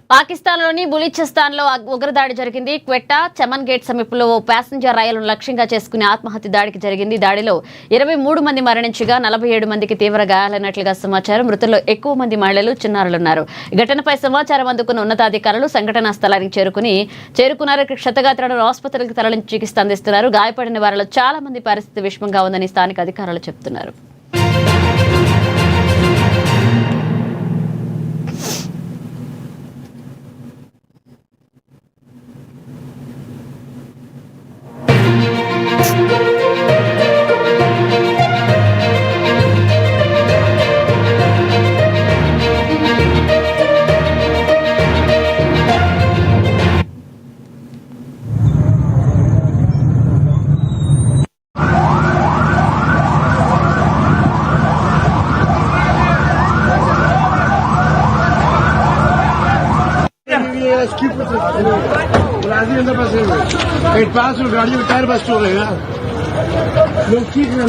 పాకిస్తాన్లోని బలూచిస్తాన్లో ఉగ్రదాడి జరిగింది. క్వెట్టా చమన్ గేట్ సమీపంలో ఓ ప్యాసింజర్ రైలును లక్ష్యంగా చేసుకుని ఆత్మహత్య దాడికి జరిగింది. దాడిలో 23 మంది మరణించగా 47 మందికి తీవ్ర గాయాలైనట్లుగా సమాచారం. మృతుల్లో ఎక్కువ మంది మహిళలు, చిన్నారులున్నారు. ఘటనపై సమాచారం అందుకున్న ఉన్నతాధికారులు సంఘటనా స్థలానికి చేరుకున్నారు. క్షతగాత్రులను ఆసుపత్రికి తరలించి చికిత్స అందిస్తున్నారు. గాయపడిన వారిలో చాలా మంది పరిస్థితి విషమంగా ఉందని స్థానిక అధికారులు చెబుతున్నారు. गाड़ी में टायर बस्ट हो गए ना लोग ठीक है।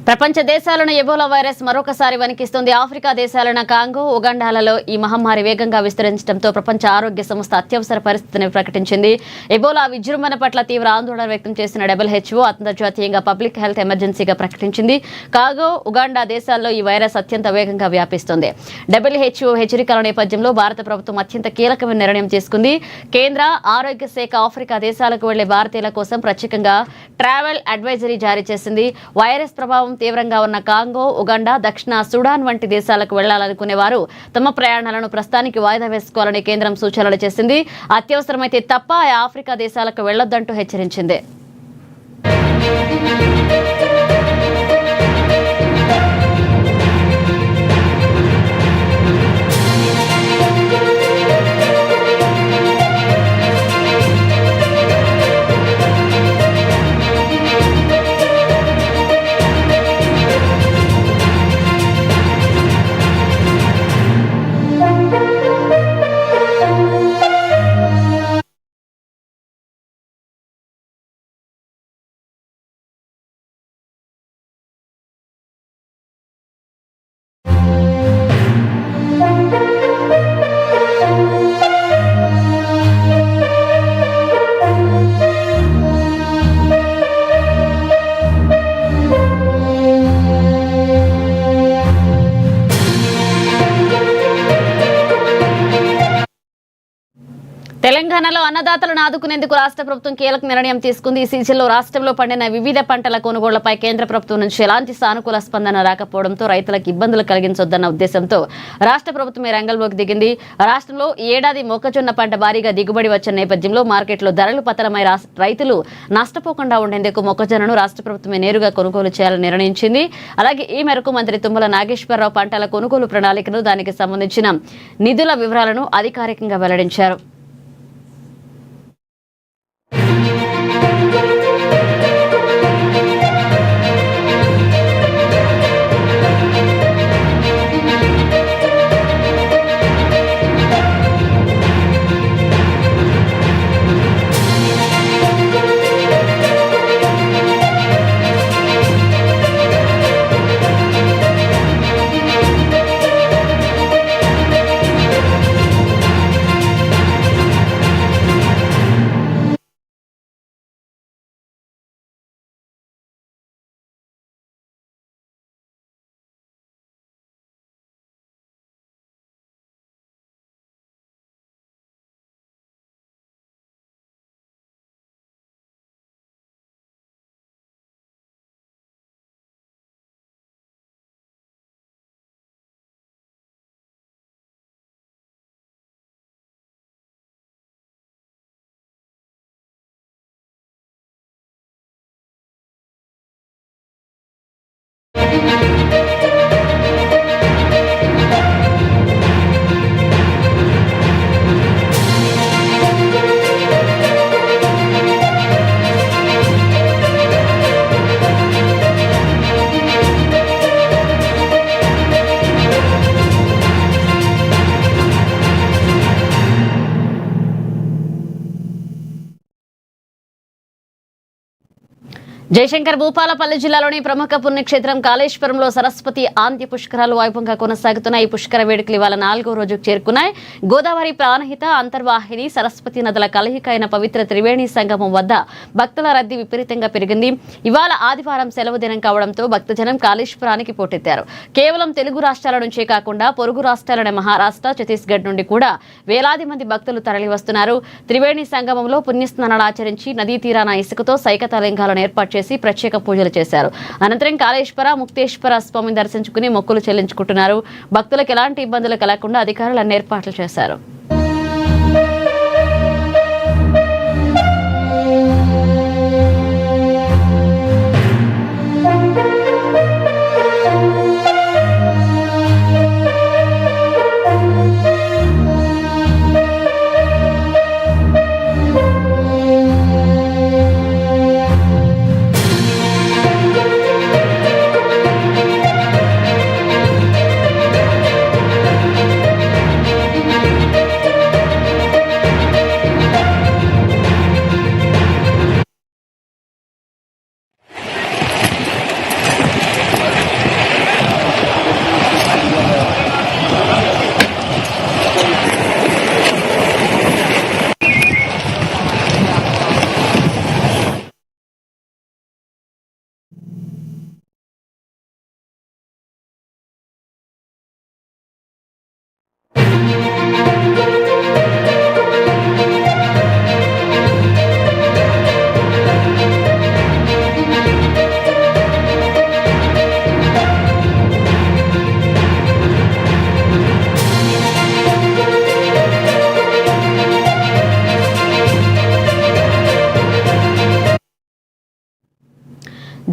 ప్రపంచ దేశాలను ఎబోలా వైరస్ మరొకసారి వణికిస్తుంది. ఆఫ్రికా దేశాలైన కాంగో, ఉగాండాలలో ఈ మహమ్మారి వేగంగా విస్తరించడంతో ప్రపంచ ఆరోగ్య సంస్థ అత్యవసర పరిస్థితిని ప్రకటించింది. ఎబోలా విజృంభణ పట్ల తీవ్ర ఆందోళన వ్యక్తం చేసిన WHO అంతర్జాతీయంగా పబ్లిక్ హెల్త్ ఎమర్జెన్సీగా ప్రకటించింది. కాంగో, ఉగాండా దేశాల్లో ఈ వైరస్ అత్యంత వేగంగా వ్యాపిస్తుంది. WHO హెచ్చరికల నేపథ్యంలో భారత ప్రభుత్వం అత్యంత కీలకమైన నిర్ణయం తీసుకుంది. కేంద్ర ఆరోగ్య శాఖ ఆఫ్రికా దేశాలకు వెళ్లే భారతీయుల కోసం ప్రత్యేకంగా ట్రావెల్ అడ్వైజరీ జారీ చేసింది. వైరస్ ప్రభావం తీవ్రంగా ఉన్న కాంగో, ఉగాండా, దక్షిణ సుడాన్ వంటి దేశాలకు వెళ్లాలనుకునే వారు తమ ప్రయాణాలను ప్రస్తుతానికి వాయిదా వేసుకోవాలని కేంద్రం సూచనలు చేసింది. అత్యవసరమైతే తప్ప ఆ ఆఫ్రికా దేశాలకు వెళ్లొద్దంటూ హెచ్చరించింది. తెలంగాణలో అన్నదాతలను ఆదుకునేందుకు రాష్ట్ర ప్రభుత్వం కీలక నిర్ణయం తీసుకుంది. ఈ సీజన్లో రాష్ట్రంలో పండిన వివిధ పంటల కొనుగోళ్లపై కేంద్ర ప్రభుత్వం నుంచి ఎలాంటి సానుకూల స్పందన రాకపోవడంతో రైతులకు ఇబ్బందులు కలిగించొద్దన్న ఉద్దేశంతో రాష్ట్ర ప్రభుత్వం ఈ రంగంలోకి దిగింది. రాష్ట్రంలో ఈ ఏడాది మొక్కజొన్న పంట భారీగా దిగుబడి వచ్చిన నేపథ్యంలో మార్కెట్లో ధరలు పతనమై రైతులు నష్టపోకుండా ఉండేందుకు మొక్కజొన్నను రాష్ట్ర ప్రభుత్వమే నేరుగా కొనుగోలు చేయాలని నిర్ణయించింది. అలాగే ఈ మేరకు మంత్రి తుమ్మల నాగేశ్వరరావు పంటల కొనుగోలు ప్రణాళికను, దానికి సంబంధించిన నిధుల వివరాలను అధికారికంగా వెల్లడించారు. జయశంకర్ భూపాలపల్లి జిల్లాలోని ప్రముఖ పుణ్యక్షేత్రం కాళేశ్వరంలో సరస్వతి ఆంత్య పుష్కరాలు వైభవంగా కొనసాగుతున్నాయి. ఈ పుష్కర వేడుకలు ఇవాళ 4వ రోజుకు చేరుకున్నాయి. గోదావరి ప్రాణహిత, అంతర్వాహిని, సరస్వతి నదుల కలయిక అయిన పవిత్ర త్రివేణి సంగమం వద్ద భక్తుల రద్దీ విపరీతంగా పెరిగింది. ఇవాళ ఆదివారం సెలవు దినం కావడంతో భక్తజనం కాళేశ్వరానికి పోటెత్తారు. కేవలం తెలుగు రాష్ట్రాల నుంచే కాకుండా పొరుగు రాష్ట్రాలైన మహారాష్ట్ర, ఛత్తీస్గఢ్ నుండి కూడా వేలాది మంది భక్తులు తరలివస్తున్నారు. త్రివేణి సంగమంలో పుణ్యస్నానాలు ఆచరించి నదీ తీరాన ఇసుకతో సైకత లింగాలను ఏర్పాటు చేసి ప్రత్యేక పూజలు చేశారు. అనంతరం కాళేశ్వర, ముక్తేశ్వర స్వామిని దర్శించుకుని మొక్కులు చెల్లించుకుంటున్నారు. భక్తులకు ఎలాంటి ఇబ్బందులు కలగకుండా అధికారులు అన్ని ఏర్పాట్లు చేశారు.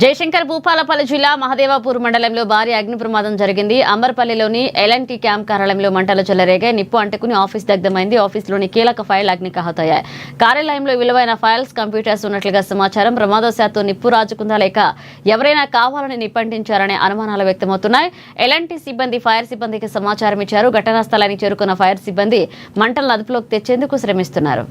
జయశంకర్ భూపాలపల్లి జిల్లా మహదేవాపూర్ మండలంలో భారీ అగ్ని ప్రమాదం జరిగింది. అంబర్పల్లిలోని ఎల్ఎన్టీ క్యాంప్ కార్యాలయంలో మంటలు చెలరేగాయి. నిప్పు అంటుకుని ఆఫీస్ దగ్ధమైంది. ఆఫీసులోని కీలక ఫైల్ అగ్నికి ఆహుతయ్యాయి. కార్యాలయంలో విలువైన ఫైల్స్, కంప్యూటర్స్ ఉన్నట్లుగా సమాచారం. ప్రమాదవశాత్తు నిప్పు రాజుకుందా లేక ఎవరైనా కావాలని నిప్పంటించారనే అనుమానాలు వ్యక్తమవుతున్నాయి. ఎల్ఎన్టీ సిబ్బంది ఫైర్ సిబ్బందికి సమాచారం ఇచ్చారు. ఘటనా స్థలానికి చేరుకున్న ఫైర్ సిబ్బంది మంటలను అదుపులోకి తెచ్చేందుకు శ్రమిస్తున్నారు.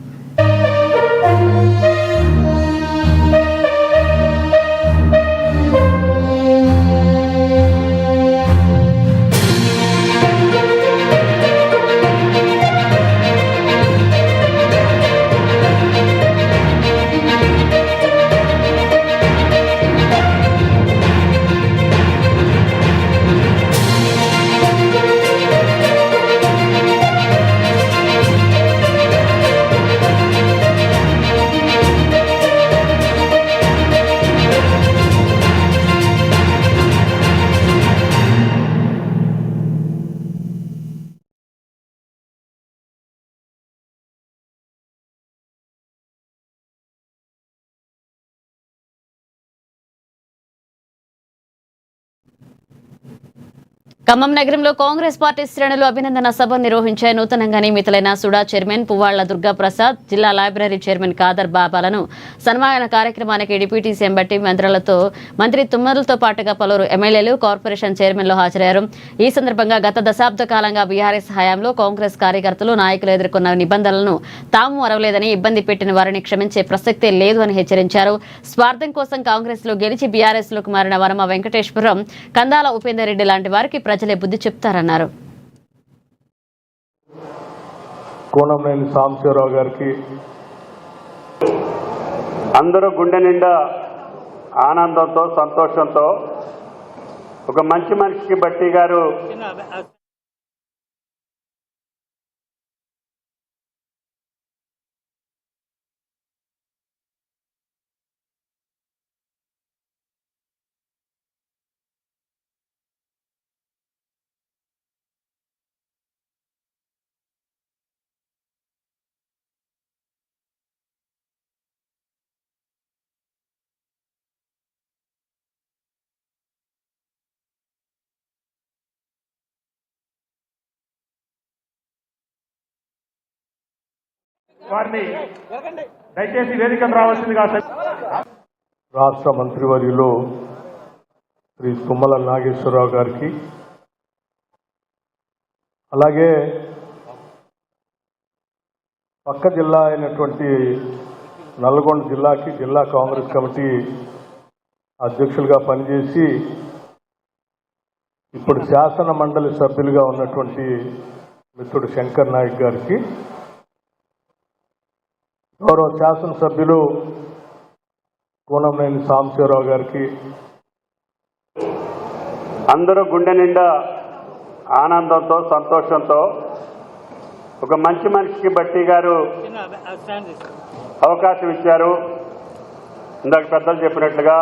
ఖమ్మం నగరంలో కాంగ్రెస్ పార్టీ శ్రేణులు అభినందన సభ నిర్వహించాయి. నూతనంగా నియమితులైన సుడా చైర్మన్ పువ్వాళ్ల దుర్గాప్రసాద్, జిల్లా లైబ్రరీ చైర్మన్ ఖాదర్ బాబాలను సన్మాన కార్యక్రమానికి డిప్యూటీ సీఎం బట్టి మంత్రి తుమ్మలతో పాటుగా పలువురు ఎమ్మెల్యేలు, కార్పొరేషన్ చైర్మన్లు హాజరయ్యారు. ఈ సందర్భంగా గత దశాబ్ద కాలంగా బీఆర్ఎస్ హయాంలో కాంగ్రెస్ కార్యకర్తలు, నాయకులు ఎదుర్కొన్న నిబంధనలను తాము మరవలేదని, ఇబ్బంది పెట్టిన వారిని క్షమించే ప్రసక్తే లేదు అని హెచ్చరించారు. స్వార్థం కోసం కాంగ్రెస్ లో గెలిచి బీఆర్ఎస్ లోకి మారిన వరమ వెంకటేశ్వరం, కందాల ఉపేందర్ రెడ్డి లాంటి వారికి ప్రజలే బుద్ధి చెప్తారన్నారు. కోనంనేని సాంబశివరావు గారికి అందరూ గుండె నిండా ఆనందంతో, సంతోషంతో ఒక మంచి మనిషికి బట్టి గారు వారిని దయచేసి వేదికను రావాల్సిందిగా రాష్ట్ర మంత్రివర్యులు శ్రీ తుమ్మల నాగేశ్వరరావు గారికి, అలాగే పక్క జిల్లా అయినటువంటి నల్గొండ జిల్లాకి జిల్లా కాంగ్రెస్ కమిటీ అధ్యక్షులుగా పనిచేసి ఇప్పుడు శాసన మండలి సభ్యులుగా ఉన్నటువంటి మిత్రుడు శంకర్ నాయక్ గారికి, గౌరవ శాసనసభ్యులు కూనంనేని సాంబశివరావు గారికి, అందరూ గుండె నిండా ఆనందంతో సంతోషంతో ఒక మంచి మనిషికి బట్టి గారు అవకాశం ఇచ్చారు. ఇందాక పెద్దలు చెప్పినట్లుగా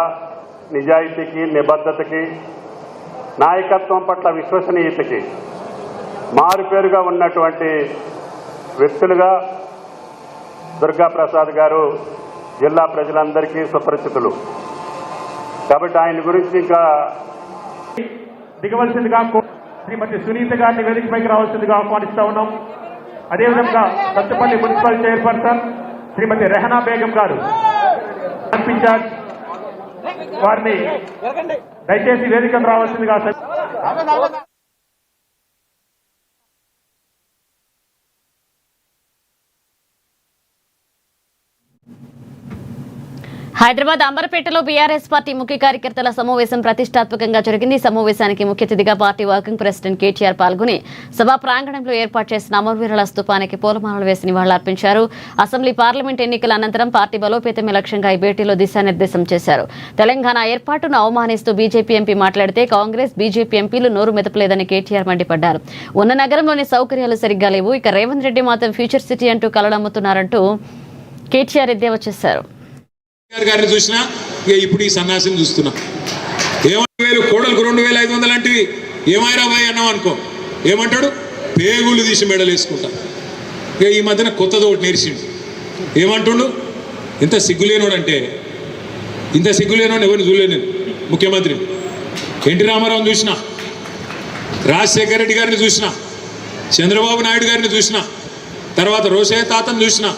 నిజాయితీకి, నిబద్ధతకి, నాయకత్వం పట్ల విశ్వసనీయతకి మారుపేరుగా ఉన్నటువంటి వ్యక్తులుగా దుర్గాప్రసాద్ గారు జిల్లా ప్రజలందరికీ సుపరిచితులు. కాబట్టి ఆయన గురించి ఇంకా దిగవలసిందిగా శ్రీమతి సునీత గారిని వేదికపైకి రావాల్సిందిగా ఆహ్వానిస్తా ఉన్నాం. అదేవిధంగా సత్తుపల్లి మున్సిపల్ చైర్పర్సన్ శ్రీమతి రెహనా బేగం గారు ఇన్ఛార్జ్ వారిని దయచేసి వేదికకు రావాల్సిందిగా. హైదరాబాద్ అంబర్పేటలో బీఆర్ఎస్ పార్టీ ముఖ్య కార్యకర్తల సమావేశం ప్రతిష్టాత్మకంగా జరిగింది. సమావేశానికి ముఖ్య అతిథిగా పార్టీ వర్కింగ్ ప్రెసిడెంట్ కేటీఆర్ పాల్గొని సభా ప్రాంగణంలో ఏర్పాటు చేసిన అమరవీరుల స్తూపానికి పూలమాలలు వేసి నివాళులర్పించారు. అసెంబ్లీ పార్లమెంట్ ఎన్నికల అనంతరం పార్టీ బలోపేతమే లక్ష్యంగా ఈ భేటీలో దిశానిర్దేశం చేశారు. తెలంగాణ ఏర్పాటును అవమానిస్తూ బీజేపీ ఎంపీ మాట్లాడితే కాంగ్రెస్, బీజేపీ ఎంపీలు నోరు మెదపలేదని కేటీఆర్ మండిపడ్డారు. ఉన్న నగరంలోని సౌకర్యాలు సరిగ్గా లేవు, ఇక రేవంత్ రెడ్డి మాత్రం ఫ్యూచర్ సిటీ అంటూ కలడమ్ముతున్నారంటూ కేటీఆర్ ఎద్దేవా చేశారు. గారిని చూసినా ఇక ఇప్పుడు ఈ సన్నాసిని చూస్తున్నా. 1,000 కోడలకు 2,500 లాంటివి ఏమైనా బాయ్ అన్నాం అనుకో, ఏమంటాడు? పేగులు తీసి మెడలు వేసుకుంటా. ఇక ఈ మధ్యన కొత్తది ఒకటి నేర్చిండు. ఏమంటుండు? ఇంత సిగ్గులేనోడు అంటే, ఇంత సిగ్గులేనోడు ఎవరిని చూడలేను నేను. ముఖ్యమంత్రి ఎన్టీ రామారావుని చూసినా, రాజశేఖర రెడ్డి గారిని చూసినా, చంద్రబాబు నాయుడు గారిని చూసినా, తర్వాత రోషయ్య తాతను చూసినా,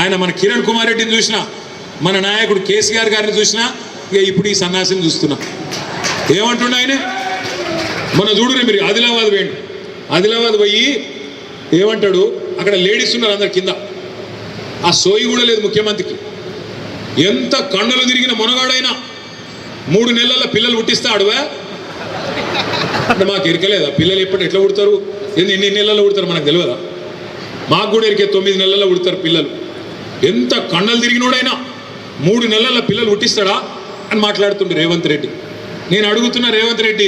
ఆయన మన కిరణ్ కుమార్ రెడ్డిని చూసినా, మన నాయకుడు కేసీఆర్ గారిని చూసినా, ఇక ఇప్పుడు ఈ సన్నాసిని చూస్తున్నా. ఏమంటుండ ఆయన? మన చూడునే మీరు ఆదిలాబాద్ వేయండి. ఆదిలాబాద్ పోయి ఏమంటాడు? అక్కడ లేడీస్ ఉన్నారు అందరు కింద. ఆ సోయి కూడా లేదు ముఖ్యమంత్రికి. ఎంత కండలు తిరిగిన మొనగాడైనా 3 నెలల పిల్లలు పుట్టిస్తే అడువా అంటే మాకు ఎరకలేదా? పిల్లలు ఎట్లా పుడతారు, ఎన్ని నెలల్లో పుడతారు మనకు తెలియదా? మాకు కూడా ఎరికే 9 నెలల్లో పుడతారు పిల్లలు. ఎంత కండలు తిరిగినోడైనా 3 నెలల పిల్లలు పుట్టిస్తాడా అని మాట్లాడుతుండే రేవంత్ రెడ్డి. నేను అడుగుతున్న రేవంత్ రెడ్డి,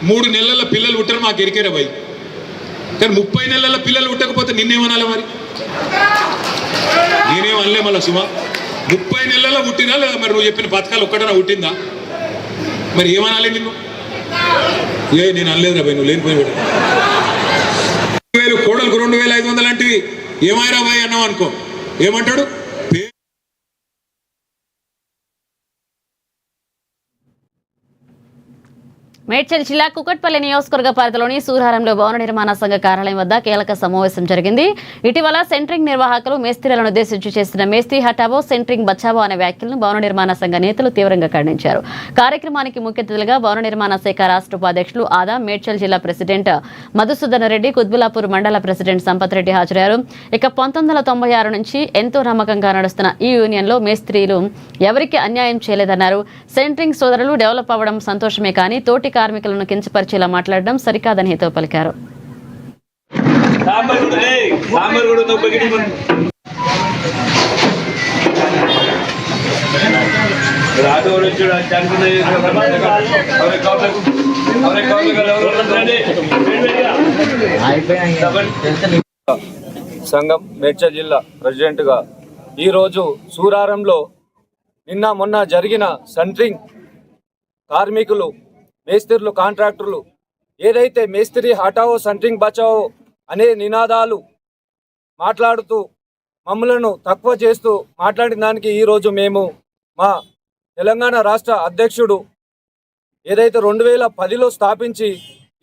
3 నెలల పిల్లలు పుట్టారు మాకు ఎరికేరా భయ్, కానీ 30 నెలల పిల్లలు పుట్టకపోతే నిన్నేమనాలి మరి? నేనేం అనలే మళ్ళా సుమా. 30 నెలల్లో పుట్టినా లేదా మరి నువ్వు చెప్పిన పథకాలు ఒక్కటనా పుట్టిందా? మరి ఏమనాలి నిన్ను? నేను అనలేదురా భయ్, నువ్వు లేనిపోయి 1,000 కోడలకు 2,500 లాంటివి ఏమైనా భయ్ అన్నావు అనుకో, ఏమంటాడు? మేడ్చల్ జిల్లా కుకట్పల్లి నియోజకవర్గ పరిధిలోని సూరారంలో భవన నిర్మాణ సంఘ కార్యాలయం వద్ద కీలక సమావేశం జరిగింది. ఇటీవల సెంట్రింగ్ నిర్వాహకులు మేస్త్రీలను ఉద్దేశించి చేసిన మేస్త్రీ హటావో సెంట్రింగ్ బచావో అనే వ్యాఖ్యలను భవన నిర్మాణ సంఘ నేతలు తీవ్రంగా ఖండించారు. కార్యక్రమానికి ముఖ్య అతిథులుగా భవన నిర్మాణ శాఖ రాష్ట్ర ఉపాధ్యక్షులు ఆదా, మేడ్చల్ జిల్లా ప్రెసిడెంట్ మధుసూదన్ రెడ్డి, కుత్బులాపూర్ మండల ప్రెసిడెంట్ సంపత్ రెడ్డి హాజరయ్యారు. ఇక 1996 నుంచి ఎంతో నమ్మకంగా నడుస్తున్న ఈ యూనియన్లో మేస్త్రీలు ఎవరికి అన్యాయం చేయలేదన్నారు. సెంట్రింగ్ సోదరులు డెవలప్ అవ్వడం సంతోషమే కానీ తోటి కార్మికులను కించపరిచేలా మాట్లాడడం సరికాదని హితవు పలికారు. సంఘం మేడ్చల్ జిల్లా ప్రెసిడెంట్గా ఈరోజు సూరారంలో నిన్న మొన్న జరిగిన సెంట్రింగ్ కార్మికులు, మేస్త్రీలు, కాంట్రాక్టర్లు ఏదైతే మేస్త్రీ హటావో సెంట్రింగ్ బచావో అనే నినాదాలు మాట్లాడుతూ మమ్మలను తక్కువ చేస్తూ మాట్లాడిన దానికి ఈరోజు మేము మా తెలంగాణ రాష్ట్ర అధ్యక్షుడు ఏదైతే 2010లో స్థాపించి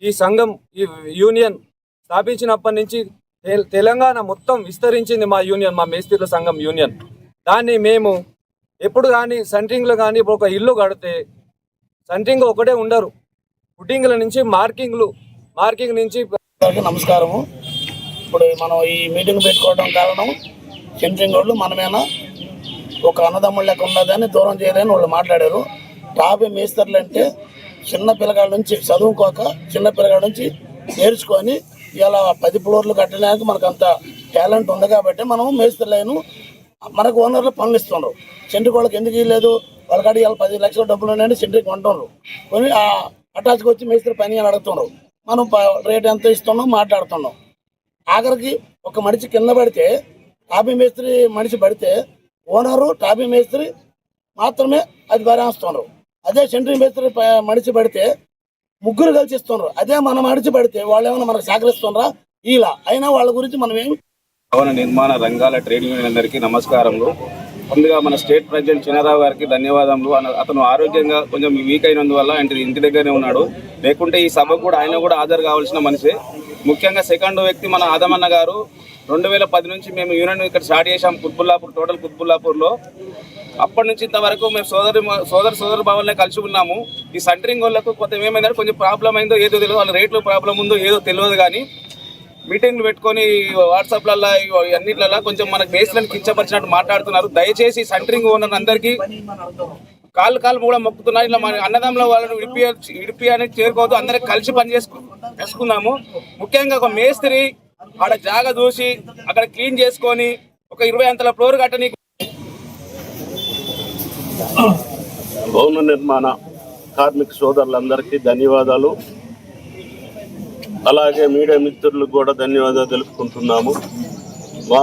ఈ సంఘం, ఈ యూనియన్ స్థాపించినప్పటి నుంచి తెలంగాణ మొత్తం విస్తరించింది మా యూనియన్, మా మేస్త్రీల సంఘం యూనియన్. దాన్ని మేము ఎప్పుడు కానీ సెంట్రింగ్లో కానీ ఇప్పుడు ఒక ఇల్లు కడితే సెంట్రింగ్ ఒకటే ఉండరు, ఫుటింగ్ల నుంచి మార్కింగ్ నుంచి. నమస్కారము. ఇప్పుడు మనం ఈ మీటింగ్ పెట్టుకోవడం కారణం సెంట్రింగ్ వాళ్ళు మనమేనా ఒక అన్నదమ్ముళ్ళ లెక్క ఉన్నదని దూరం చేయలేని వాళ్ళు మాట్లాడారు. టాపీ మేస్త్రులు అంటే చిన్న పిల్లగాళ్ళ నుంచి చదువుకోక చిన్న పిల్లగాళ్ళ నుంచి నేర్చుకొని ఇలా 10 ఫ్లోర్లు కట్టడానికి మనకు అంత టాలెంట్ ఉంది కాబట్టి మనం మేస్త్రులైన మనకు ఓనర్లు పనులు ఇస్తున్నారు. సెంట్రికి వాళ్ళకి ఎందుకు ఇవ్వలేదు, వాళ్ళకాడికి ఇలా 10 లక్షల డబ్బులు ఉన్నాయని సెంట్రికి కొంటున్నారు. కొని అటాచ్కి వచ్చి మేస్త్రి పని అని అడుగుతున్నారు. మనం రేట్ ఎంత ఇస్తున్నాం మాట్లాడుతున్నాం. ఆఖరికి ఒక మనిషి కింద పడితే టాపీ మేస్త్రి మనిషి పడితే ఓనరు టాపీ మేస్త్రి మాత్రమే అది భరాస్తున్నారు. అదే సెంట్రింగ్ మేస్త్రి మనిషి పడితే ముగ్గురు కలిసి ఇస్తున్నారు. అదే మనం మనిషి పడితే వాళ్ళు ఏమైనా మనకు సహకరిస్తున్నారా? ఇలా అయినా వాళ్ళ గురించి మనం ఏమి. భవన నిర్మాణ రంగాల ట్రేడ్ యూనియన్ అందరికీ నమస్కారములు. ముందుగా మన స్టేట్ ప్రెసిడెంట్ చిన్నారావు గారికి ధన్యవాదములు. అతను ఆరోగ్యంగా కొంచెం వీక్ అయినందువల్ల ఇంటి దగ్గరనే ఉన్నాడు. లేకుంటే ఈ సభకు కూడా ఆయన కూడా హాజరు కావాల్సిన మనిషి. ముఖ్యంగా సెకండ్ వ్యక్తి మన ఆదమన్న గారు 2010 నుంచి మేము యూనియన్ ఇక్కడ స్టార్ట్ చేసాం కుత్బుల్లాపూర్లో. అప్పటి నుంచి ఇంతవరకు మేము సోదర భావాలనే కలిసి ఉన్నాము. ఈ సెంటరింగ్ వాళ్ళకు కొంత ఏమైందంటే కొంచెం ప్రాబ్లం అయిందో ఏదో తెలియదు, వాళ్ళ రేట్లు ప్రాబ్లం ఉందో ఏదో తెలియదు. కానీ మీటింగ్లు పెట్టుకొని వాట్సాప్లలో అన్నిట్లలో కొంచెం మనకు మేస్త్రులను కించపరిచినట్టు మాట్లాడుతున్నారు. దయచేసి సెంటరింగ్ ఓనర్ అందరికీ కాళ్ళు కూడా మొక్కుతున్నారు. ఇలా మన అన్నదమ్ముల వాళ్ళని విడిపి అనేది చేరుకోవద్దు, అందరికి కలిసి పని చేసుకుందాము. ముఖ్యంగా ఒక మేస్త్రి ఆడ జాగా చూసి అక్కడ క్లీన్ చేసుకొని ఒక 20 అంతల ఫ్లోర్ కట్టని. భవన నిర్మాణ కార్మిక సోదరులందరికీ ధన్యవాదాలు. అలాగే మీడియా మిత్రులకు కూడా ధన్యవాదాలు తెలుపుకుంటున్నాము. మా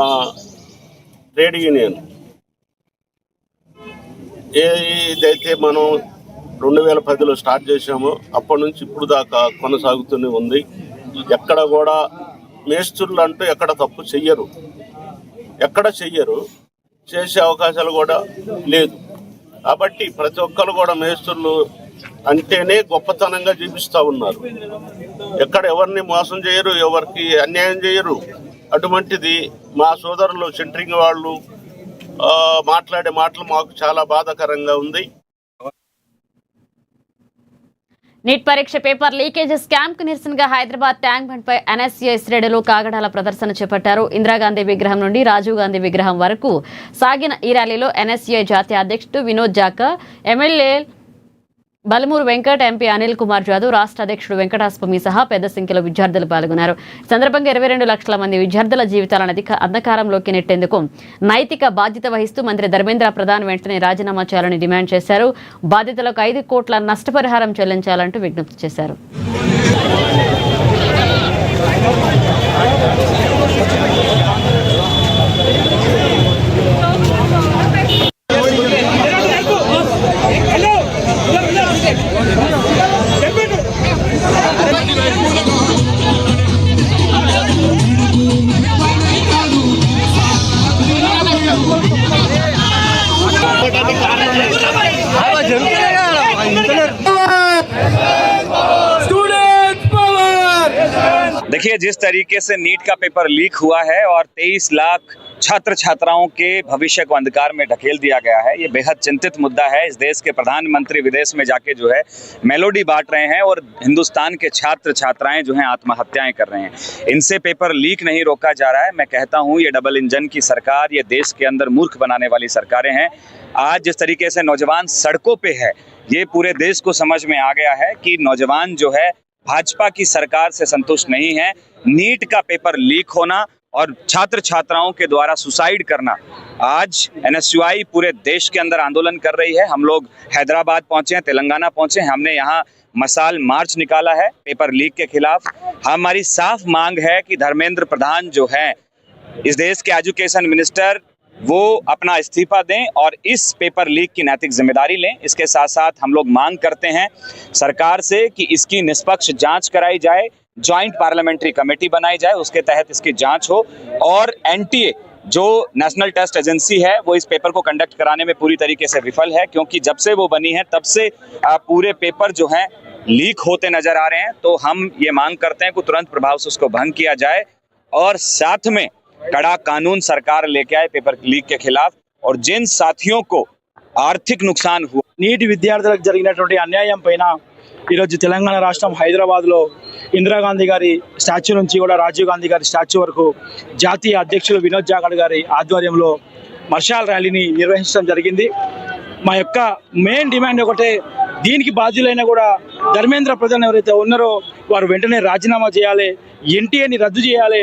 ట్రేడ్ యూనియన్ ఏదైతే మనం 2010లో స్టార్ట్ చేశామో అప్పటి నుంచి ఇప్పుడు దాకా కొనసాగుతూనే ఉంది. ఎక్కడ కూడా మేస్త్రులు అంటూ ఎక్కడ తప్పు చెయ్యరు, చేసే అవకాశాలు కూడా లేదు. కాబట్టి ప్రతి ఒక్కరు కూడా మేస్త్రులు అంటేనే గొప్పతనంగా జీవిస్తూ ఉన్నారు. ఎక్కడ ఎవరిని మోసం చేయరు, ఎవరికి అన్యాయం చేయరు. అటువంటిది మా సోదరులు సెంటరింగ్ వాళ్ళు మాట్లాడే మాటలు మాకు చాలా బాధాకరంగా ఉంది. నీట్ పరీక్ష పేపర్ లీకేజ్ స్కామ్ కు నిరసనగా హైదరాబాద్ ట్యాంక్ బండ్ పై ఎన్ఎస్యుఐ శ్రేణులు కాగడాల ప్రదర్శన చేపట్టారు. ఇందిరాగాంధీ విగ్రహం నుండి రాజీవ్ గాంధీ విగ్రహం వరకు సాగిన ఈ ర్యాలీలో ఎన్ఎస్యుఐ జాతీయ అధ్యక్షుడు వినోద్ జాకా, ఎమ్మెల్యే బలమూరు వెంకట్, ఎంపీ అనిల్ కుమార్ జాదవ్, రాష్ట్ర అధ్యక్షుడు వెంకటాస్వామి సహా పెద్ద సంఖ్యలో విద్యార్థులు పాల్గొన్నారు. ఈ సందర్భంగా 22 లక్షల మంది విద్యార్థుల జీవితాలను అంధకారంలోకి నెట్టేందుకు నైతిక బాధ్యత వహిస్తూ మంత్రి ధర్మేంద్ర ప్రధాన్ వెంటనే రాజీనామా చేయాలని డిమాండ్ చేశారు. బాధితులకు 5 కోట్ల నష్టపరిహారం చెల్లించాలంటూ విజ్ఞప్తి చేశారు. देखिए, जिस तरीके से नीट का पेपर लीक हुआ है और 23 लाख छात्र छात्राओं के भविष्य को अंधकार में ढकेल दिया गया है, ये बेहद चिंतित मुद्दा है। इस देश के प्रधानमंत्री विदेश में जाके जो है मेलोडी बांट रहे हैं और हिंदुस्तान के छात्र छात्राएं जो हैं आत्महत्याएं कर रहे हैं। इनसे पेपर लीक नहीं रोका जा रहा है। मैं कहता हूं ये डबल इंजन की सरकार, ये देश के अंदर मूर्ख बनाने वाली सरकारें हैं। आज जिस तरीके से नौजवान सड़कों पे है, ये पूरे देश को समझ में आ गया है कि नौजवान जो है भाजपा की सरकार से संतुष्ट नहीं है। नीट का पेपर लीक होना और छात्र छात्राओं के द्वारा सुसाइड करना, आज एनएसयूआई पूरे देश के अंदर आंदोलन कर रही है। हम लोग हैदराबाद पहुंचे हैं, तेलंगाना पहुंचे हैं, हमने यहाँ मसाल मार्च निकाला है पेपर लीक के खिलाफ। हमारी साफ मांग है कि धर्मेंद्र प्रधान जो है इस देश के एजुकेशन मिनिस्टर, वो अपना इस्तीफा दें और इस पेपर लीक की नैतिक जिम्मेदारी लें। इसके साथ साथ हम लोग मांग करते हैं सरकार से कि इसकी निष्पक्ष जांच कराई जाए, ज्वाइंट पार्लियामेंट्री कमेटी बनाई जाए, उसके तहत इसकी जांच हो और एनटीए जो नेशनल टेस्ट एजेंसी है वो इस पेपर को कंडक्ट कराने में पूरी तरीके से विफल है, क्योंकि जब से वो बनी है तब से पूरे पेपर जो हैं लीक होते नजर आ रहे हैं। तो हम ये मांग करते हैं कि तुरंत प्रभाव से उसको भंग किया जाए और साथ में कड़ा कानून सरकार लेके आए पेपर लीक के खिलाफ। और जिन साथियों को आर्थिक नुकसान हुआ, నీటి విద్యార్థులకు జరిగినటువంటి అన్యాయం పైన ఈరోజు తెలంగాణ రాష్ట్రం హైదరాబాద్లో ఇందిరాగాంధీ గారి స్టాచ్యూ నుంచి కూడా రాజీవ్ గాంధీ గారి స్టాచ్యూ వరకు జాతీయ అధ్యక్షులు వినోద్ జాఖడ్ గారి ఆధ్వర్యంలో మషాల్ ర్యాలీని నిర్వహించడం జరిగింది. మా యొక్క మెయిన్ డిమాండ్ ఒకటే, దీనికి బాధ్యులైన కూడా ధర్మేంద్ర ప్రధాన్ ఎవరైతే ఉన్నారో వారు వెంటనే రాజీనామా చేయాలి, ఎన్టీఏని రద్దు చేయాలి.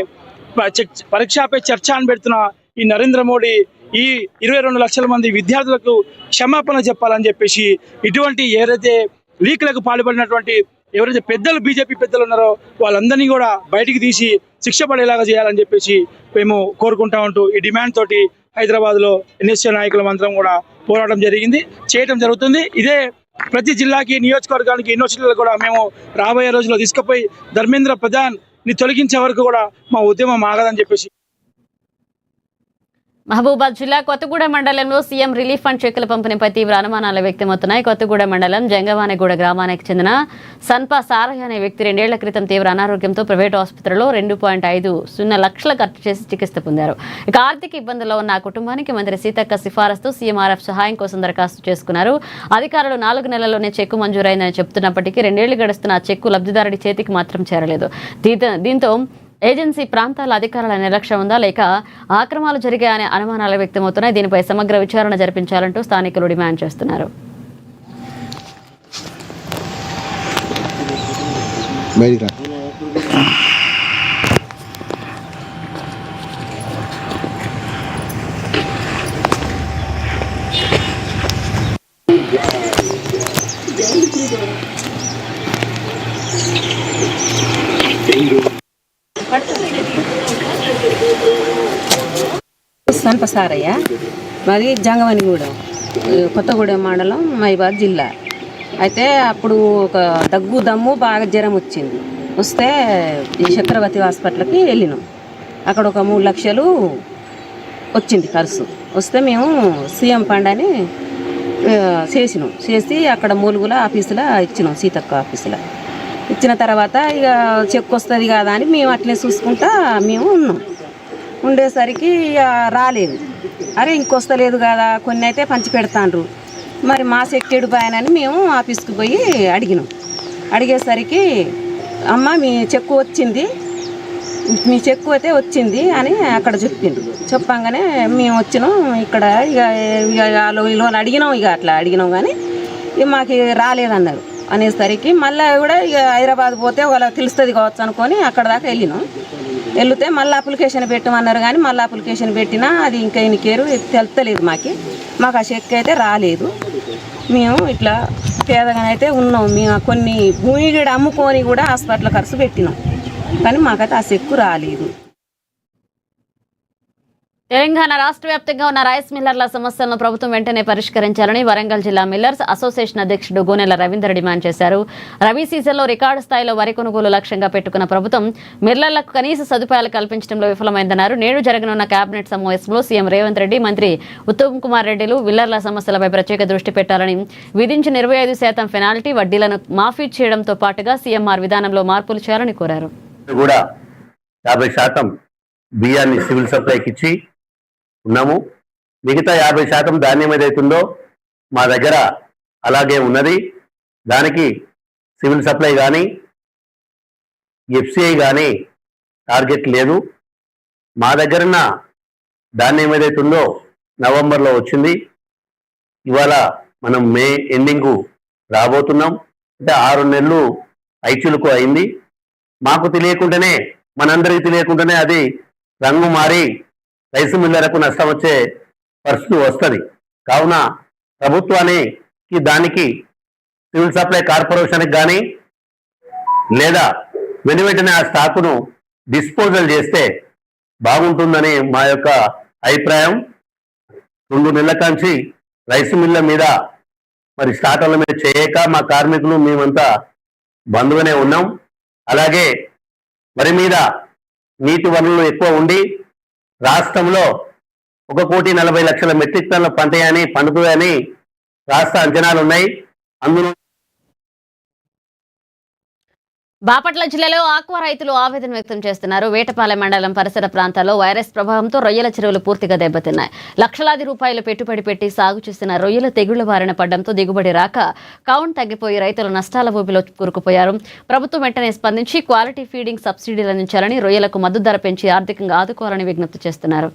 పరీక్షా పే చర్చ అని పెడుతున్న ఈ నరేంద్ర మోడీ ఈ 22 లక్షల మంది విద్యార్థులకు క్షమాపణ చెప్పాలని చెప్పేసి, ఇటువంటి ఏదైతే లీక్లకు పాల్పడినటువంటి ఎవరైతే పెద్దలు బీజేపీ పెద్దలు ఉన్నారో వాళ్ళందరినీ కూడా బయటికి తీసి శిక్ష పడేలాగా చేయాలని చెప్పేసి మేము కోరుకుంటా ఉంటూ ఈ డిమాండ్ తోటి హైదరాబాద్లో ఎన్ఎస్ఏ నాయకుల మంత్రం కూడా పోరాటం చేయటం జరుగుతుంది. ఇదే ప్రతి జిల్లాకి, నియోజకవర్గానికి, యూనివర్సిటీలకు కూడా మేము రాబోయే రోజుల్లో తీసుకుపోయి ధర్మేంద్ర ప్రధాన్ ని తొలగించే వరకు కూడా మా ఉద్యమం ఆగదని చెప్పేసి. మహబూబాద్ జిల్లా కొత్తగూడెం మండలంలో సీఎం రిలీఫ్ ఫండ్ చెక్కుల పంపిణీపై తీవ్ర అనుమానాలు వ్యక్తమవుతున్నాయి. కొత్తగూడెం మండలం జంగవానిగూడ గ్రామానికి చెందిన సన్పా సారయ్య అనే వ్యక్తి 2 ఏళ్ల క్రితం తీవ్ర అనారోగ్యంతో ప్రైవేటు ఆసుపత్రిలో 2.50 లక్షలు ఖర్చు చేసి చికిత్స పొందారు. ఇక ఆర్థిక ఇబ్బందుల్లో ఉన్న ఆ కుటుంబానికి మంత్రి సీతక్క సిఫారసుతో సీఎంఆర్ఎఫ్ సహాయం కోసం దరఖాస్తు చేసుకున్నారు. అధికారులు 4 నెలల్లోనే చెక్కు మంజూరైందని చెబుతున్నప్పటికీ 2 ఏళ్లు గడుస్తున్న ఆ చెక్కు లబ్ధిదారుడి చేతికి మాత్రం చేరలేదు. దీంతో ఏజెన్సీ ప్రాంతాల అధికారుల నిర్లక్ష్యం ఉందా లేక ఆక్రమాలు జరిగాయనే అనుమానాలు వ్యక్తమవుతున్నాయి. దీనిపై సమగ్ర విచారణ జరిపించాలంటూ స్థానికులు డిమాండ్ చేస్తున్నారు. సన్పా సారయ్య, మాది జంగవానిగూడెం, కొత్తగూడెం మండలం, మహబూబాద్ జిల్లా. అయితే అప్పుడు ఒక దగ్గు దమ్ము బాగా జ్వరం వస్తే ఈ చక్రవర్తి హాస్పిటల్కి వెళ్ళినాం. అక్కడ ఒక 3 లక్షలు వచ్చింది ఖర్చు. వస్తే మేము సీఎం ఫండ్ అని చేసి అక్కడ మూలుగుల ఆఫీసులో ఇచ్చినాం, సీతక్క ఆఫీసులో ఇచ్చిన తర్వాత ఇక చెక్ వస్తుంది కదా అని మేము అట్లే చూసుకుంటా మేము ఉండేసరికి ఇక రాలేదు. అరే ఇంకొస్తలేదు కదా, కొన్ని అయితే పంచి పెడతాండ్రు, మరి మా చెక్కేడు బాయనని మేము ఆఫీస్కి పోయి అడిగేసరికి అమ్మ మీ చెక్కు అయితే వచ్చింది అని అక్కడ చెప్పంగానే మేము వచ్చినాం. ఇక్కడ ఇక వీళ్ళు అడిగినాం, ఇక అట్లా అడిగినాం కానీ ఇక మాకు రాలేదన్నారు. అనేసరికి మళ్ళీ కూడా ఇక హైదరాబాద్ పోతే వాళ్ళకి తెలుస్తుంది కావచ్చు అనుకొని అక్కడ దాకా వెళ్తే మళ్ళీ అప్లికేషన్ పెట్టమన్నారు. కానీ మళ్ళీ అప్లికేషన్ పెట్టినా అది ఇంకా ఎన్నికేరు తెలుస్తలేదు. మాకు ఆ చెక్ అయితే రాలేదు. మేము ఇట్లా పేదగానైతే ఉన్నాం. మేము కొన్ని భూమి కూడా అమ్ముకొని కూడా హాస్పిటల్ ఖర్చు పెట్టినాం, కానీ మాకైతే ఆ చెక్కు రాలేదు. తెలంగాణ రాష్ట్ర వ్యాప్తంగా ఉన్న రైస్ మిల్లర్ల సమస్యలను ప్రభుత్వం వెంటనే పరిష్కరించాలని వరంగల్ జిల్లా మిల్లర్స్ అసోసియేషన్ అధ్యక్షుడు గోనెల రవీందర్ డిమాండ్ చేశారు. రబీ సీజన్లో రికార్డు స్థాయిలో వరి కొనుగోలు లక్ష్యంగా పెట్టుకున్న ప్రభుత్వం మిల్లర్లకు కనీస సదుపాయాలు కల్పించడంలో విఫలమైందన్నారు. నేడు జరగనున్న కేబినెట్ సమావేశంలో సీఎం రేవంత్ రెడ్డి, మంత్రి ఉత్తమ్ కుమార్ రెడ్డిలు మిల్లర్ల సమస్యలపై ప్రత్యేక దృష్టి పెట్టాలని, విధించిన 25% పెనాల్టీ వడ్డీలను మాఫీ చేయడంతో పాటుగా సీఎంఆర్ విధానంలో మార్పులు చేయాలని కోరారు. 50% బియ్యాన్ని సివిల్ సప్లైకి ఇచ్చి ఉన్నాము. మిగతా 50% ధాన్యం ఏదైతుందో మా దగ్గర అలాగే ఉన్నది. దానికి సివిల్ సప్లై కానీ ఎఫ్సిఐ కానీ టార్గెట్ లేదు. మా దగ్గరున్న ధాన్యం ఏదైతుందో నవంబర్లో వచ్చింది. ఇవాళ మనం మే ఎండింగు రాబోతున్నాం. అంటే 6 నెలలు ఐచులకు అయింది. మాకు తెలియకుండానే, మనందరికీ తెలియకుండానే అది రంగు మారి రైసు మిల్లర్లకు నష్టం వచ్చే పరిస్థితి వస్తుంది. కావున ప్రభుత్వానికి, దానికి సివిల్ సప్లై కార్పొరేషన్కి కానీ లేదా వెంటనే ఆ స్టాకును డిస్పోజల్ చేస్తే బాగుంటుందని మా యొక్క అభిప్రాయం. 2 నెలల కాంచి రైసు మిల్ల మీద మరి స్టార్టర్ల మీద చేయక మా కార్మికులు మేమంతా బంధువునే ఉన్నాం. అలాగే వరి మీద నీటి వనరులు ఎక్కువ ఉండి రాష్ట్రంలో 1,40,00,000 మెట్రిక్ టన్నుల పండుతాయని రాష్ట్ర అంచనాలు ఉన్నాయి. అందులో బాపట్ల జిల్లాలో ఆక్వా రైతులు ఆవేదన వ్యక్తం చేస్తున్నారు. వేటపాలెం మండలం పరిసర ప్రాంతాల్లో వైరస్ ప్రభావంతో రొయ్యల చెరువులు పూర్తిగా దెబ్బతిన్నాయి. లక్షలాది రూపాయలు పెట్టుబడి పెట్టి సాగు చేసిన రొయ్యల తెగుళ్ల బారిన పడడంతో దిగుబడి రాక కౌంట్ తగ్గిపోయి రైతులు నష్టాల ఊబిలో కూరుకుపోయారు. ప్రభుత్వం వెంటనే స్పందించి క్వాలిటీ ఫీడింగ్ సబ్సిడీలు అందించాలని, రొయ్యలకు మద్దతు ధర పెంచి ఆర్థికంగా ఆదుకోవాలని విజ్ఞప్తి చేస్తున్నారు.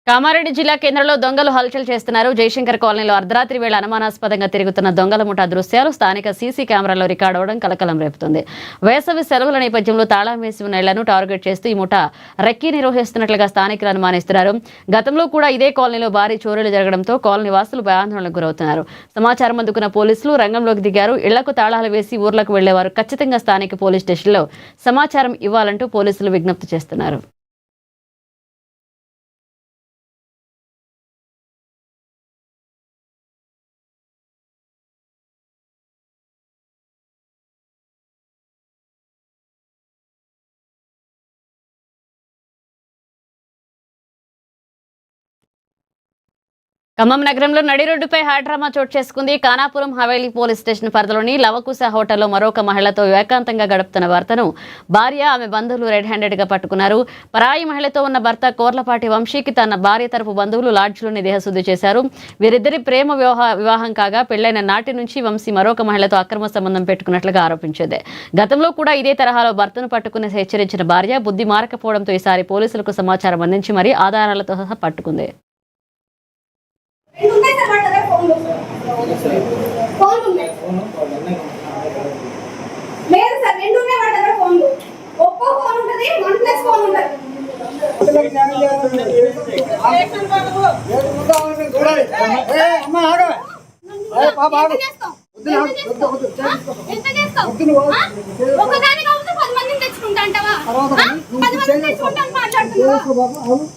కామారెడ్డి జిల్లా కేంద్రంలో దొంగలు హల్చల్ చేస్తున్నారు. జయశంకర్ కాలనీలో అర్ధరాత్రి వేళ అనుమానాస్పదంగా తిరుగుతున్న దొంగల ముఠా దృశ్యాలు స్థానిక సీసీ కెమెరాలో రికార్డ్ అవడం కలకలం రేపుతుంది. వేసవి సెలవుల నేపథ్యంలో తాళం వేసి ఉన్న ఇళ్లను టార్గెట్ చేస్తూ ఈ ముఠా రెక్కీ నిర్వహిస్తున్నట్లుగా స్థానికులు అనుమానిస్తున్నారు. గతంలో కూడా ఇదే కాలనీలో భారీ చోరీలు జరగడంతో కాలనీ వాసులు భయాందోళనకు గురవుతున్నారు. సమాచారం అందుకున్న పోలీసులు రంగంలోకి దిగారు. ఇళ్లకు తాళాలు వేసి ఊర్లకు వెళ్లేవారు ఖచ్చితంగా స్థానిక పోలీస్ స్టేషన్లో సమాచారం ఇవ్వాలంటూ పోలీసులు విజ్ఞప్తి చేస్తున్నారు. ఖమ్మం నగరంలో నడి రోడ్డుపై డ్రామా చోటు చేసుకుంది. ఖానాపురం హవేలీ పోలీస్ స్టేషన్ పరిధిలోని లవకుశ హోటల్లో మరొక మహిళతో ఏకాంతంగా గడుపుతున్న భర్తను భార్య ఆమె బంధువులు రెడ్ హ్యాండెడ్ గా పట్టుకున్నారు. పరాయి మహిళతో ఉన్న భర్త కోర్లపాటి వంశీకి తన భార్య తరపు బంధువులు లాడ్జ్లోని దేహశుద్ధి చేశారు. వీరిద్దరి ప్రేమ వివాహం కాగా పెళ్లైన నాటి నుంచి వంశీ మరొక మహిళతో అక్రమ సంబంధం పెట్టుకున్నట్లుగా ఆరోపించింది. గతంలో కూడా ఇదే తరహాలో భర్తను పట్టుకుని హెచ్చరించిన భార్య బుద్ధి మారకపోవడంతో ఈసారి పోలీసులకు సమాచారం అందించి మరీ ఆధారాలతో సహా పట్టుకుంది. లేదు సార్, రెండు ఉన్నాయి వాళ్ళ దగ్గర ఫోన్లు. ఒప్పో ఫోన్ ఉంటుంది, OnePlus ఫోన్ ఉంటుంది. ఒకదాని కాబట్టి 10 మందిని తెచ్చుకుంటా అంటావా? 10 మందిని తెచ్చుకుంటా అని మాట్లాడుతున్నావా?